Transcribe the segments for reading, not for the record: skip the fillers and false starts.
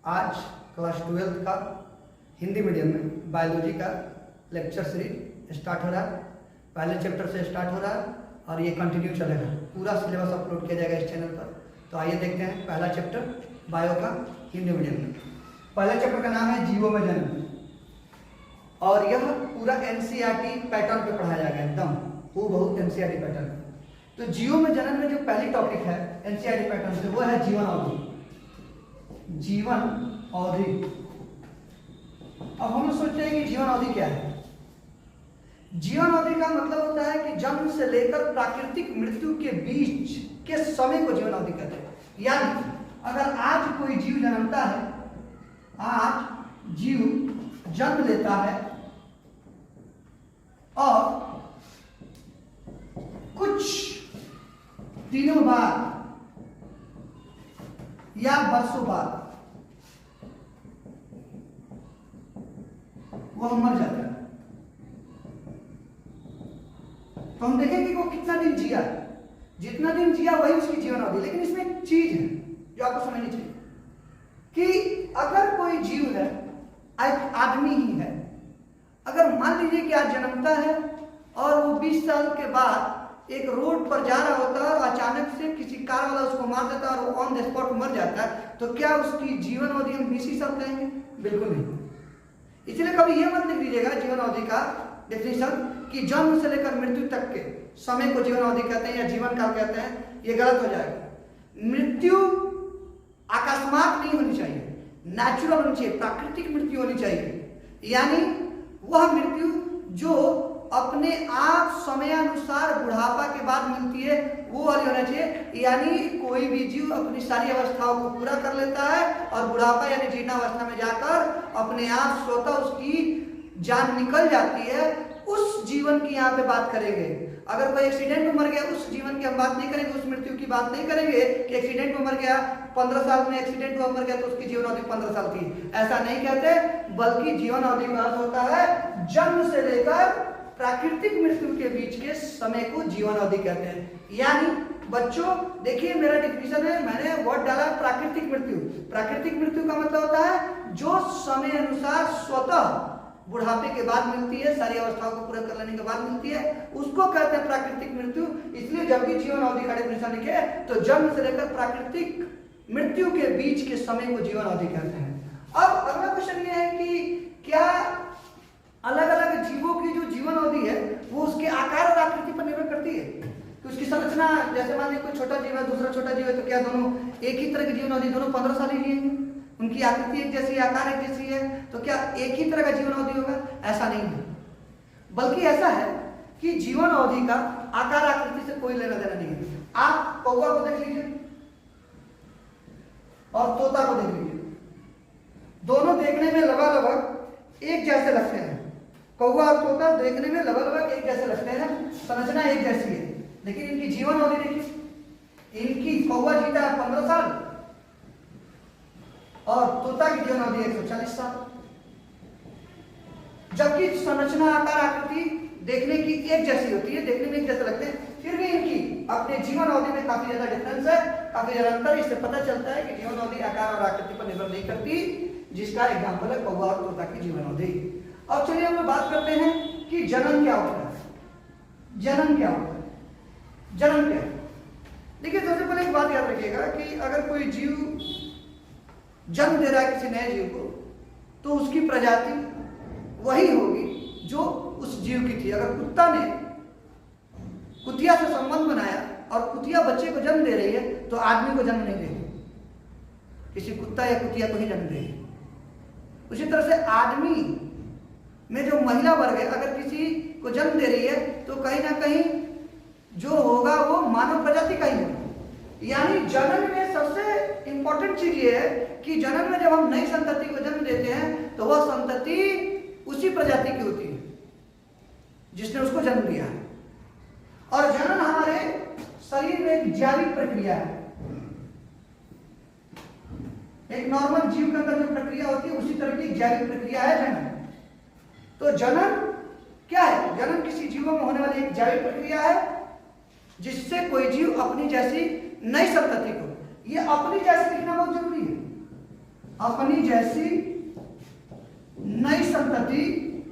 आज class 12th का Hindi medium में बायोलॉजी का लेक्चर सीरीज स्टार्ट हो रहा है। पहले चैप्टर से स्टार्ट हो रहा है और ये कंटिन्यू चलेगा। पूरा सिलेबस अपलोड किया जाएगा इस चैनल पर। तो आइए देखते हैं पहला चैप्टर बायो का हिंदी मीडियम में। पहले चैप्टर का नाम है जीवों में जन्म और यह पूरा एनसीईआरटी पैटर्न पे पढ़ाया जाएगा, एकदम हूबहू एनसीईआरटी पैटर्न। तो जीवों में जन्म में जो पहली टॉपिक है एनसीईआरटी पैटर्न से वो है जीवन अवधि। जीवन अवधि। अब हम सोचते हैं कि जीवन अवधि क्या है। जीवन अवधि का मतलब होता है कि जन्म से लेकर प्राकृतिक मृत्यु के बीच के समय को जीवन अवधि कहते हैं। यानी अगर आज कोई जीव जन्मता है, आज जीव जन्म लेता है और कुछ दिनों बाद या वर्षों बाद वह मर जाता है, तो हम देखेंगे कि वो कितना दिन जिया। जितना दिन जिया वही उसकी जीवन अवधि। लेकिन इसमें एक चीज है जो आपको समझनी चाहिए कि अगर कोई जीव है, एक आदमी ही है, अगर मान लीजिए कि आज जन्मता है और वो 20 साल के बाद एक रोड पर जा रहा होता है और अचानक से किसी कार वाला उसको मार देता है और वो ऑन द स्पॉट मर जाता है, तो क्या उसकी जीवन अवधि हम 20 साल कहेंगे? बिल्कुल नहीं। इसलिए कभी यह मत लिख दीजिएगा जीवन अवधि का डेफिनेशन कि जन्म से लेकर मृत्यु तक के समय को जीवन अवधि कहते हैं या जीवन काल कहते हैं। यह गलत हो जाएगा। मृत्यु अकस्मात नहीं होनी चाहिए, नेचुरल होनी चाहिए, प्राकृतिक मृत्यु होनी चाहिए। यानी वह मृत्यु जो अपने आप समयानुसार बुढ़ापा के बाद मिलती है वो वाली होना चाहिए। यानी कोई भी जीव अपनी सारी अवस्थाओं को पूरा कर लेता है और बुढ़ापा यानी जीर्णावस्था में जाकर अपने आप स्वतः उसकी जान निकल जाती है, उस जीवन की यहाँ पे बात करेंगे। अगर कोई एक्सीडेंट में मर गया उस जीवन की हम बात नहीं करेंगे, उस मृत्यु की बात नहीं करेंगे कि एक्सीडेंट में मर गया, 15 साल में एक्सीडेंट हुआ मर गया तो उसकी जीवन अवधि 15 साल की, ऐसा नहीं कहते। बल्कि जीवन अवधि का अर्थ होता है जन्म से लेकर प्राकृतिक मृत्यु के बीच के समय को जीवन अवधि कहते हैं। यानी बच्चों देखिए मेरा डिफिनेशन है, मैंने वर्ड डाला प्राकृतिक मृत्यु। प्राकृतिक मृत्यु का मतलब होता है जो समय अनुसार स्वतः बुढ़ापे के बाद मिलती है, सारी अवस्थाओं को पूरा कर लेने के बाद मिलती है, उसको कहते हैं प्राकृतिक मृत्यु। इसलिए जब भी जीवन अवधि का डेफिनेशन लिखे तो जन्म से लेकर प्राकृतिक मृत्यु के बीच के समय को जीवन अवधि कहते हैं। अब अगला क्वेश्चन ये है कि क्या अलग अलग जीवों की जो जीवन अवधि है वो उसके आकार और आकृति पर निर्भर करती है कि उसकी संरचना, जैसे मान लीजिए कोई छोटा जीव है दूसरा छोटा जीव है, तो क्या दोनों एक ही तरह की जीवन अवधि, दोनों 15 साल ही जिएंगे? उनकी आकृति एक जैसी, आकार एक जैसी है, तो क्या एक ही तरह का जीवन अवधि होगा? ऐसा नहीं है। बल्कि ऐसा है कि जीवन अवधि का आकार आकृति से कोई लेना देना नहीं है। आप कौवा को देख लीजिए और तोता को देख लीजिए, दोनों देखने में लगभग एक जैसे लगते हैं। कौवा और तोता देखने में लगभग एक जैसे लगते हैं, संरचना एक जैसी है, लेकिन इनकी जीवन अवधि देखिए। इनकी कौवा जीता है 15 साल और तोता की जीवन अवधि 140 साल, जबकि संरचना आकार आकृति देखने की एक जैसी होती है, देखने में एक जैसे लगते हैं, फिर भी इनकी अपने जीवन अवधि में काफी ज्यादा डिफरेंस है, काफी ज्यादा अंतर। इससे पता चलता है कि जीवन अवधि आकार और आकृति पर निर्भर नहीं करती, जिसका एग्जाम्पल है कौवा और तोता की जीवन अवधि। अब चलिए हम लोग बात करते हैं कि जन्म क्या होता है। जन्म क्या होता है? जन्म क्या है? देखिए सबसे पहले एक बात याद रखिएगा कि अगर कोई जीव जन्म दे रहा है किसी नए जीव को, तो उसकी प्रजाति वही होगी जो उस जीव की थी। अगर कुत्ता ने कुतिया से संबंध बनाया और कुतिया बच्चे को जन्म दे रही है तो आदमी को जन्म नहीं देगी, किसी कुत्ता या कुतिया को ही जन्म देगी। उसी तरह से आदमी में जो महिला वर्ग है अगर किसी को जन्म दे रही है तो कहीं ना कहीं जो होगा वो मानव प्रजाति का ही होगा। यानी जन्म में सबसे इंपॉर्टेंट चीज ये है कि जन्म में जब हम नई संतति को जन्म देते हैं तो वह संतति उसी प्रजाति की होती है जिसने उसको जन्म दिया है। और जन्म हमारे शरीर में एक जैविक प्रक्रिया है। एक नॉर्मल जीव के अंदर जो प्रक्रिया होती है उसी तरह की जैविक प्रक्रिया है जन्म। तो जन्म क्या है? जन्म किसी जीवों में होने वाली एक जैविक प्रक्रिया है जिससे कोई जीव अपनी जैसी नई संतति को, ये अपनी जैसी लिखना बहुत जरूरी है। अपनी जैसी नई संतति,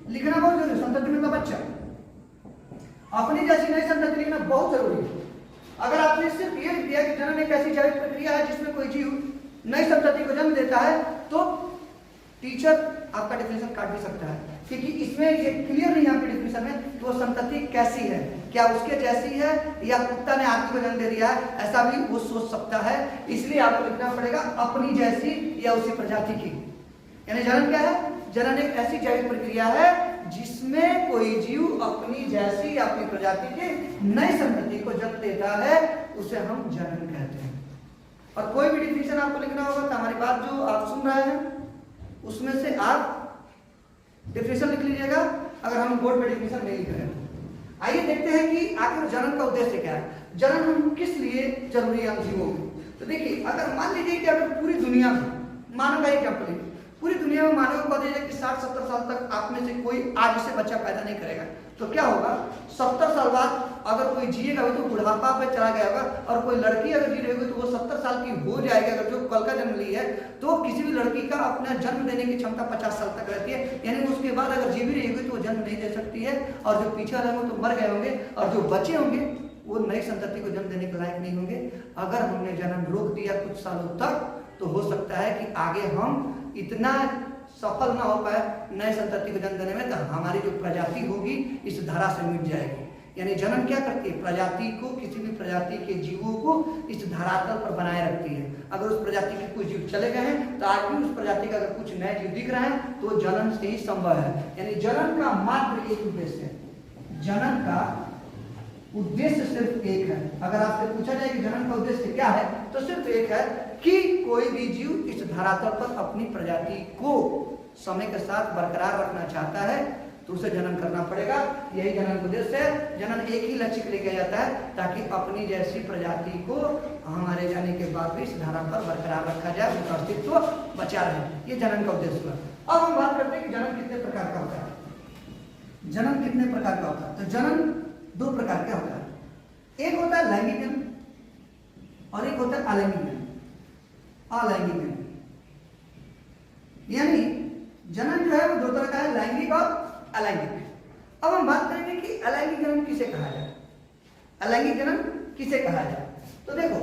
लिखना बहुत जरूरी है, संतति मतलब बच्चा, अपनी जैसी नई संतति लिखना बहुत जरूरी है। अगर आपने सिर्फ ये लिख दिया कि जनन एक ऐसी जैविक प्रक्रिया है जिसमें कोई जीव नई संतति को जन्म देता है, तो टीचर आपका डेफिनेशन काट भी सकता है, क्योंकि इसमें ये क्लियर नहीं है आपके डेफिनेशन में कि वो संतति कैसी है, क्या उसके जैसी है या कुत्ता ने आदमी को जन्म दे दिया है, ऐसा भी वो सोच सकता है। इसलिए आपको लिखना पड़ेगा अपनी जैसी या उसी प्रजाति की। यानी जनन क्या है? जनन एक ऐसी जैविक प्रक्रिया है जिसमें कोई जीव अपनी जैसी या अपनी प्रजाति के नई संतति को जन्म देता है, उसे हम जनन कहते हैं। और कोई भी डिफिनेशन आपको लिखना होगा तो हमारी बात जो आप सुन रहे हैं उसमें से आप डिफिनेशन लिख लीजिएगा, अगर हम बोर्ड पे डिफिनेशन नहीं लिख रहे हैं। आइए देखते हैं कि आखिर जनन का उद्देश्य क्या है, जनन हम किस लिए जरूरी है हम जीवों में। तो देखिए, अगर मान लीजिए कि अगर पूरी दुनिया में मानव का एग्जाम्पल, पूरी दुनिया में मानव को दिया कि 60-70 साल तक आप में से कोई आज से बच्चा पैदा नहीं करेगा, तो क्या होगा? 70 साल बाद अगर कोई जिएगा तो बुढ़ापा पे चला गया होगा, और कोई लड़की अगर जी रही होगी तो वो 70 साल की हो जाएगी। अगर जो कल का जन्म ली है तो किसी भी लड़की का अपना जन्म देने की क्षमता 50 साल तक रहती है, यानी उसके बाद अगर जी भी रही होगी तो वो जन्म नहीं दे सकती है, और जो पीछे वाले तो मर गए होंगे, और जो बचे होंगे वो नई संतति को जन्म देने के लायक नहीं होंगे। अगर हमने जन्म रोक दिया कुछ सालों तक तो हो सकता है कि आगे हम इतना सफल ना हो पाए नए संतति को जन्म देने में, तो हमारी जो प्रजाति होगी इस धारा से मिट जाएगी। यानी जनन क्या करती है? प्रजाति को, किसी भी प्रजाति के जीवों को इस धरातल पर बनाए रखती है। अगर उस प्रजाति के कुछ जीव चले गए हैं तो आज भी उस प्रजाति का अगर कुछ नए जीव दिख रहे हैं तो जनन से ही संभव है। यानी जनन का मात्र एक उद्देश्य है, जनन का उद्देश्य सिर्फ एक है। अगर आपसे पूछा जाए कि जनन का उद्देश्य क्या है, तो सिर्फ एक है कि कोई भी जीव इस धरातल पर अपनी प्रजाति को समय के साथ बरकरार रखना चाहता है तो उसे जनन करना पड़ेगा। यही जनन का उद्देश्य है। जनन एक ही लक्ष्य के लिए किया जाता है, ताकि अपनी जैसी प्रजाति को हमारे जाने के बाद भी इस धारा पर बरकरार रखा जाए, उसका अस्तित्व बचा रहे। ये जनन का उद्देश्य हुआ। अब हम बात करते हैं कि जनन कितने प्रकार का होता है। जनन कितने प्रकार का होता है? तो जनन दो प्रकार का होता है। एक होता है लैंगिक जनन और एक होता है अलैंगिक जनन। अलैंगिक जनन यानी जनन जो है वो दो तरह का है, लैंगिक और अलैंगिक। अब हम बात करेंगे कि अलैंगिक जनन किसे कहा जाए, अलैंगिक जनन किसे कहा जाए। तो देखो,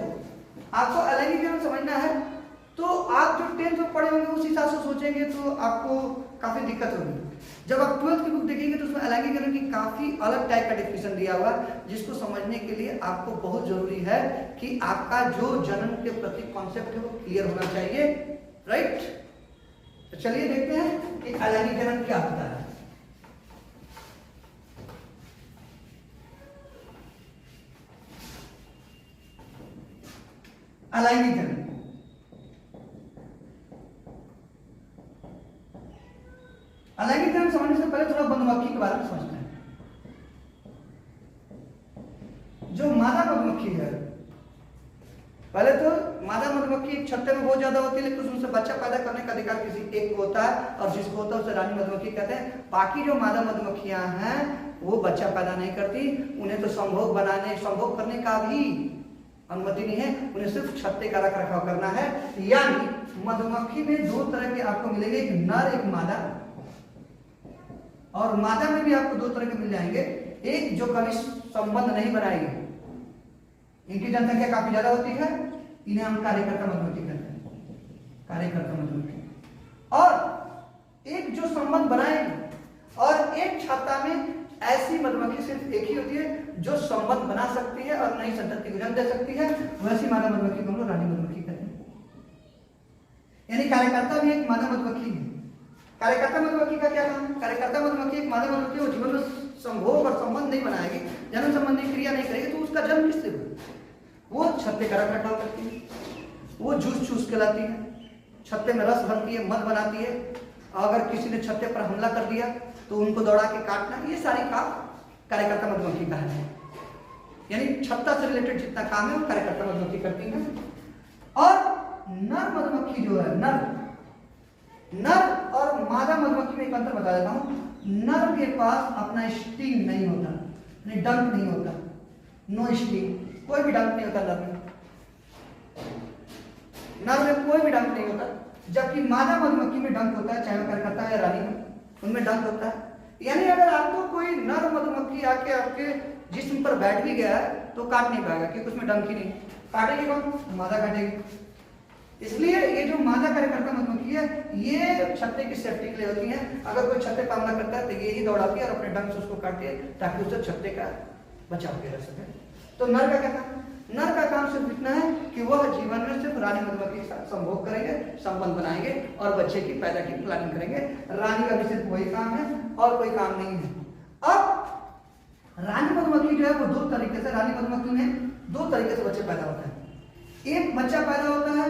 आपको अलैंगिक जनन समझना है तो आप जो 10th में पढ़े होंगे उस हिसाब से सोचेंगे तो आपको काफी दिक्कत होगी। जब आप 12th की बुक देखेंगे तो उसमें अलैंगिक जनन की काफी अलग टाइप का डिफिनेशन दिया हुआ है, जिसको समझने के लिए आपको बहुत जरूरी है कि आपका जो जनन के प्रति कॉन्सेप्ट है वो क्लियर होना चाहिए, राइट। तो चलिए देखते हैं कि अलैंगिक जनन क्या होता है। अलैंगिक जनन, अलैंगिक जनन समझने से पहले थोड़ा मधुमक्खी के बारे में समझते हैं। जो मादा मधुमक्खी है, पहले तो मादा मधुमक्खी छत्ते में बहुत ज्यादा होती है, लेकिन उसमें बच्चा पैदा करने का अधिकार किसी एक को होता है, और जिसको होता है उसे रानी मधुमक्खी कहते हैं। बाकी जो मादा मधुमक्खियां हैं वो बच्चा पैदा नहीं करती, उन्हें तो संभोग करने का भी अनुमति नहीं है, उन्हें सिर्फ छत्ते का रख रखाव करना है। यानी मधुमक्खी में दो तरह के आपको मिलेंगे, एक नर एक मादा, और मादा में भी आपको दो तरह के मिल जाएंगे। एक जो कभी संबंध नहीं बनाएगी, इनकी जनसंख्या काफी ज्यादा होती है, इन्हें हम कार्यकर्ता मधुमक्खी कहते हैं, कार्यकर्ता मधुमक्खी। और एक जो संबंध बनाएगी, और एक छत्ता में ऐसी मधुमक्खी सिर्फ एक ही होती है जो संबंध बना सकती है और नई संतति को जन्म दे सकती है, वैसी मादा मधुमक्खी को हम लोग रानी मधुमक्खी कहते हैं। यानी कार्यकर्ता भी एक मादा मधुमक्खी है। कार्यकर्ता मधुमक्खी का क्या काम है? कार्यकर्ता मधुमक्खी एक मादा मधुमक्खी वो जीवन में संभोग और संबंध नहीं बनाएगी, जन्म संबंधी क्रिया नहीं करेगी, तो उसका जन्म किससे होगा? वो छत्ते का रख रखाव करती है, वो जूस चूस के लाती है, छत्ते में रस भरती है, मध बनाती है। अगर किसी ने छत्ते पर हमला कर दिया तो उनको दौड़ा के काटना, ये सारी काम कार्यकर्ता मधुमक्खी का है। यानी छत्ता से रिलेटेड जितना काम है वो कार्यकर्ता मधुमक्खी करती है। और नर मधुमक्खी जो है, नर और मादा मधुमक्खी में एक अंतर बता देता हूं। नर के पास अपना स्टिंग नहीं होता, डंक नहीं होता, नो स्टिंग, कोई भी डंक नहीं होता नर में कोई भी डंक नहीं होता। जबकि मादा मधुमक्खी में डंक होता है, चाहे वो कार्यकर्ता है या रानी में, उनमें डंक होता है। यानी अगर आपको कोई नर मधुमक्खी आके आपके जिस्म पर बैठ भी गया है तो काट नहीं पाएगा, क्योंकि उसमें डंक ही नहीं। काटेगी कौन? मादा काटेगी। इसलिए ये जो मादा कार्यकर्ता मधुमक्खी है ये छत्ते की सेफ्टी के लिए होती है। अगर कोई छत्ते का हमला करता है तो ये ही दौड़ाती है और अपने डंक से उसको काटती है ताकि उससे छत्ते का बचाव किया जा सके। तो नर का क्या काम? नर का काम सिर्फ इतना है कि वह जीवन में सिर्फ रानी मधुमक्खी के साथ संभोग करेंगे, संबंध बनाएंगे और बच्चे की पैदा की प्लानिंग करेंगे। रानी का भी सिर्फ वही काम है और कोई काम नहीं है। अब रानी मधुमक्खी जो है वो दो तरीके से, रानी मधुमक्खी में दो तरीके से बच्चे पैदा होते हैं। एक बच्चा पैदा होता है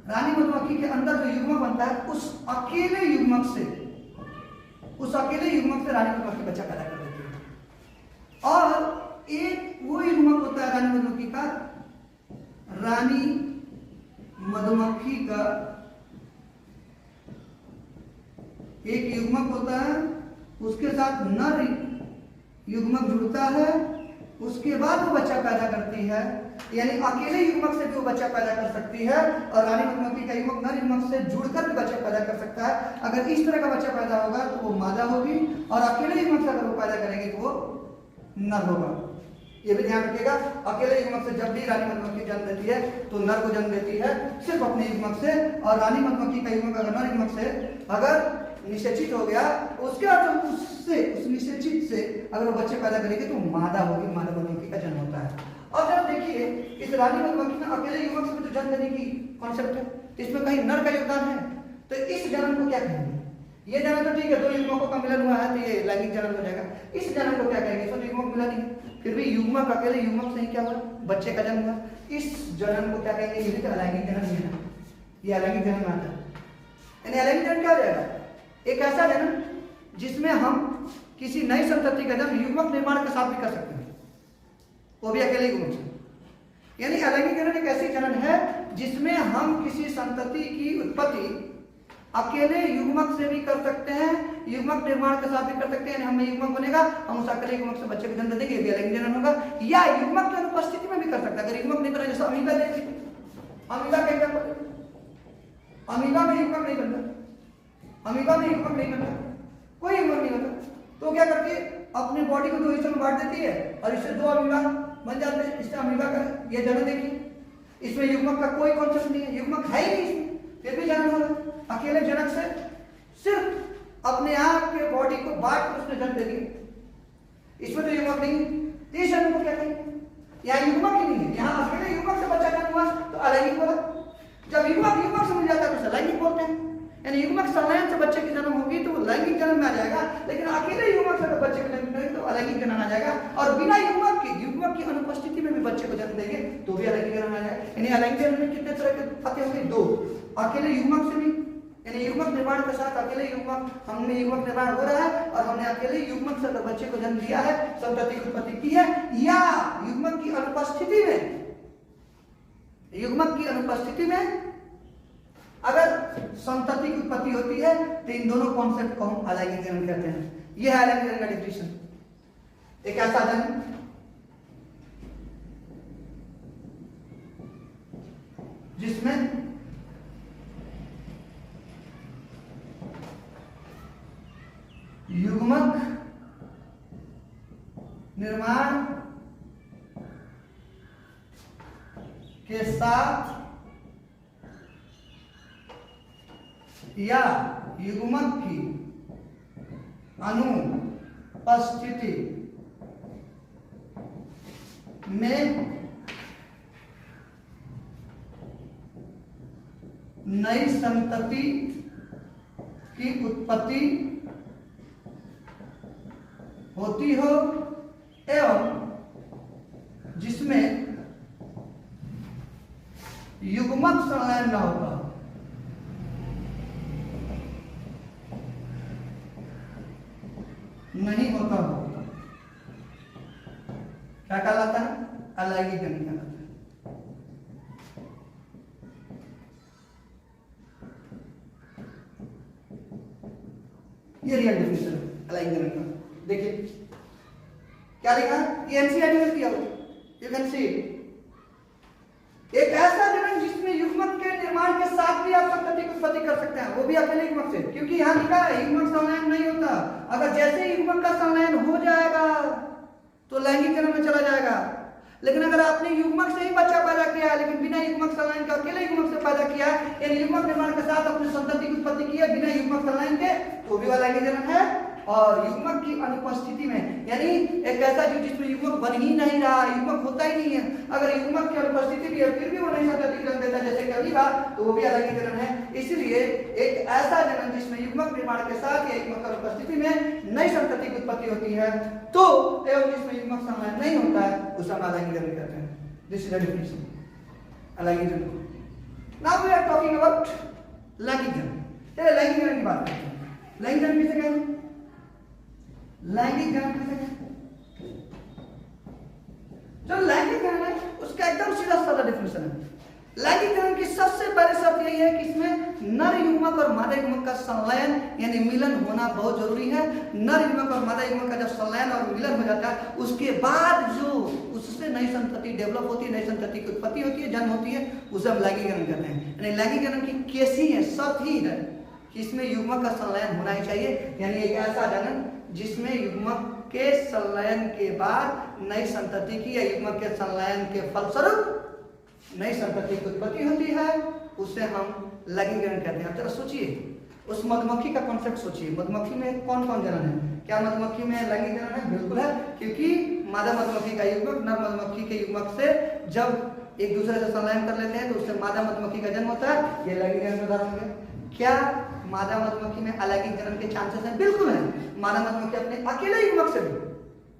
रानी मधुमक्खी के अंदर जो युग्मक बनता है उस अकेले युग्मक से रानी मधुमक्खी बच्चा पैदा कर देती है। और एक वो युग्मक होता है रानी मधुमक्खी का, रानी मधुमक्खी का एक युग्मक होता है, उसके साथ नर युग्मक जुड़ता है, उसके बाद वो बच्चा पैदा करती है। यानी अकेले युग्मक से भी वो बच्चा पैदा कर सकती है और रानी मधुमक्खी का युग्मक नर युग्मक से जुड़कर भी बच्चा पैदा कर सकता है। अगर इस तरह का बच्चा पैदा होगा तो वो मादा होगी और अकेले युग्मक से अगर वो पैदा करेगी तो वो नर होगा। ये भी ध्यान रखिएगा, अकेले युग्मक से जब भी रानी मधुमक्खी जन्म देती है तो नर को जन्म देती है सिर्फ अपने युग्मक से, और रानी मधुमक्खी का युग्मक अगर नर युग्मक से अगर निषेचित हो गया उसके बाद उस निषेचित से अगर वो बच्चे पैदा करेगी तो मादा होगी, मादा मधुमक्खी का जन्म होता है। और जब देखिए इस रानी मधुमक्खी में अकेले युग्मक से भी तो जन्म देने की कॉन्सेप्ट है, इसमें कहीं नर का योगदान है। तो इस जन्म को क्या कहेंगे? ये जन्म तो ठीक है, दो युग्मकों का मिलन हुआ है तो ये लैंगिक जन्म हो जाएगा। इस जन्म को क्या कहेंगे? इसमें युग्मक मिला नहीं, फिर भी युग्मक अकेले युग्मक से ही क्या हुआ? बच्चे का जन्म हुआ। इस जन्म को क्या कहेंगे? ये भी अलैंगिक जन्म ही है, ये अलैंगिक जन्म आता है। यानी अलैंगिक जन्म क्या हो जाएगा? एक ऐसा जन्म जिसमें हम किसी नई संतति का जन्म युग्मक निर्माण के साथ भी कर सकते हैं, वो भी अकेले युग्मक से। यानी अलैंगिक जनन एक ऐसी जनन है जिसमें हम किसी संतति की उत्पत्ति अकेले युग्मक से भी कर सकते हैं, युग्मक निर्माण के साथ भी कर सकते हैं। यानी हमें युग्मक बनेगा, हम उस अकेले युग्मक से बच्चे को जन्म देंगे, ये भी अलैंगिक जनन होगा। या युग्मक की अनुपस्थिति में भी कर सकता है। अगर युग्मक नहीं बना, जैसे अमीबा देखिए, अमीबा का एग्जाम्पल, अमीबा में युग्मक नहीं बनता, अमीबा में युग्मक नहीं बनता, कोई युग्मक नहीं बनता, तो क्या करती है? अपने बॉडी को दो हिस्सों में बांट देती है और इससे दो अमीबा बन जाते हैं। इससे अमीबा का ये जनन देखिए, इसमें युग्मक का कोई कॉन्सेप्ट नहीं है, युग्मक है ही नहीं इसमें, फिर भी जनन हो रहा है। अकेले जनक से सिर्फ अपने आप के बॉडी को बांट कर उसने जन्म दे दिया, इसमें तो युग्मक नहीं है। इस जन्म को क्या कहेंगे? यहाँ युग्मक ही नहीं है, यहाँ अकेले युग्मक से बच्चा जन्म हुआ तो अलैंगिक बोला। जब युग्मक युग्मक से मिल जाता है तो लैंगिक बोलते हैं। यानी युग्मक संलयन से बच्चे की जन्म होगी तो लैंगिक जन्म में आ जाएगा, लेकिन अकेले युग्मक से बच्चे को जन्म देंगे तो अलैंगिक जन्म आ जाएगा। और बिना युग्मक की अनुपस्थिति में भी बच्चे को जन्म देंगे तो भी अलैंगिक जन्म आ जाएगा। यानी अलैंगिक जन्म में कितने तरह के पते होंगे? दो, अकेले युग्मक से भी, यानी युग्मक निर्माण के साथ अकेले युग्मक, हमने युग्मक निर्माण हो रहा है और हमने अकेले युग्मक से बच्चे को जन्म दिया है, संतति की उत्पत्ति की है। या युग्मक की अनुपस्थिति में, युग्मक की अनुपस्थिति में अगर संतति की उत्पत्ति होती है तो इन दोनों कॉन्सेप्ट को हम अलैंगिक जन्म कहते हैं। यह है अलैंगिक जन्म का डिफिनेशन। एक ऐसा जन्म जिसमें युग्मक निर्माण के साथ या युग्मक की अनुपस्थिति में नई संतति की उत्पत्ति होती हो एवं जिसमें युग्मक संलयन न होता हो। नहीं होता हो क्या कहलाता है? अलैंगिक जन्म कहलाता है। ये रियल डिफिनेशन है अलैंगिक जन्म का। देखिए क्या लिखा है? ये एनसीईआरटी में दिया हुआ, यू कैन सी। एक ऐसा जन्म जिसमें युग्मक के निर्माण के साथ भी आप संतति को उत्पत्ति कर सकते हैं, वो भी अकेले युग्मक से, क्योंकि यहाँ लिखा है युग्मक संलयन नहीं होता। अगर जैसे युग्मक का संलयन हो जाएगा तो लैंगिक जन्म में चला जाएगा। लेकिन अगर आपने युग्मक से ही बच्चा पैदा किया है लेकिन बिना युग्मक संलयन के अकेले युग्मक से पैदा किया है, यानी युग्मक निर्माण के साथ अपनी संतति की उत्पत्ति की है बिना युग्मक संलयन के, तो भी लैंगिक जन्म है। और युग्मक की अनुपस्थिति में, यानी एक ऐसा जीव जिसमें युग्मक बन ही नहीं रहा, युग्मक होता ही नहीं है, अगर युग्मक की अनुपस्थिति भी है फिर भी वो नहीं संतति जन्म देता जैसे कभी का, तो वो भी अलैंगिक जन्म है। इसीलिए एक ऐसा जन्म जिसमें युग्मक निर्माण के साथ या युग्मक की अनुपस्थिति में नई संतति की उत्पत्ति होती है तो एवं जिसमें युग्मक संलयन नहीं होता है उसे हम अलैंगिक जन्म कहते हैं। दिस इज द डेफिनेशन अलैंगिक जन्म। Now we are talking about लैंगिक जन्म। चलिए लैंगिक जन्म की बात करते हैं। लैंगिक जन्म किसे कहते हैं? लैंगिक जन्म किसे कहते हैं? जो लैंगिक जन्म है उसका एकदम सीधा साधा डेफिनेशन है। लैंगिक जन्म की सबसे पहली शर्त यही है कि इसमें नर युग्मक और मादा युग्मक का संलयन यानी मिलन होना बहुत जरूरी है। नर युग्मक और मादा युग्मक का जब संलयन और मिलन हो जाता है उसके बाद जो उससे नई संतति डेवलप होती है, नई संतति की उत्पत्ति होती है, जन्म होती है, उसे हम लैंगिक जन्म कहते हैं। यानी लैंगिक जन्म की केस ही है, शर्त ही है कि इसमें युग्मक का संलयन होना ही चाहिए, यानी एक ऐसा जन्म जिसमें युग्मक के संलयन के बाद नई संतति की या युग्मक के संलयन के फलस्वरूप नई संतति की उत्पत्ति होती है, उसे हम लैंगिक जन्म कहते हैं। अब जरा सोचिए उस मधुमक्खी का कॉन्सेप्ट सोचिए, मधुमक्खी में कौन कौन जनन है? क्या मधुमक्खी में लैंगिक जनन है? बिल्कुल है, क्योंकि मादा मधुमक्खी का युग्मक नर मधुमक्खी के युग्मक से जब एक दूसरे से संलयन कर लेते हैं तो उससे मादा मधुमक्खी का जन्म होता है, ये लैंगिक जन्म का उदाहरण हो गया। क्या मादा मधुमक्खी में अलैंगिक जन्म के चांसेस हैं? बिल्कुल है। मादा मधुमक्खी अपने अकेले युग्मक से भी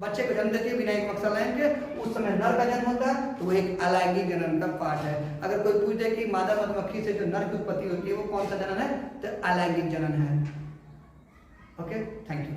बच्चे को जन्म देती है बिना युग्मक संलयन के, उस समय नर का जन्म होता है, तो वो एक अलैंगिक जनन का पार्ट है। अगर कोई पूछ दे कि मादा मधुमक्खी से जो नर की उत्पत्ति होती है वो कौन सा जनन है, तो अलैंगिक जनन है। Okay, thank you.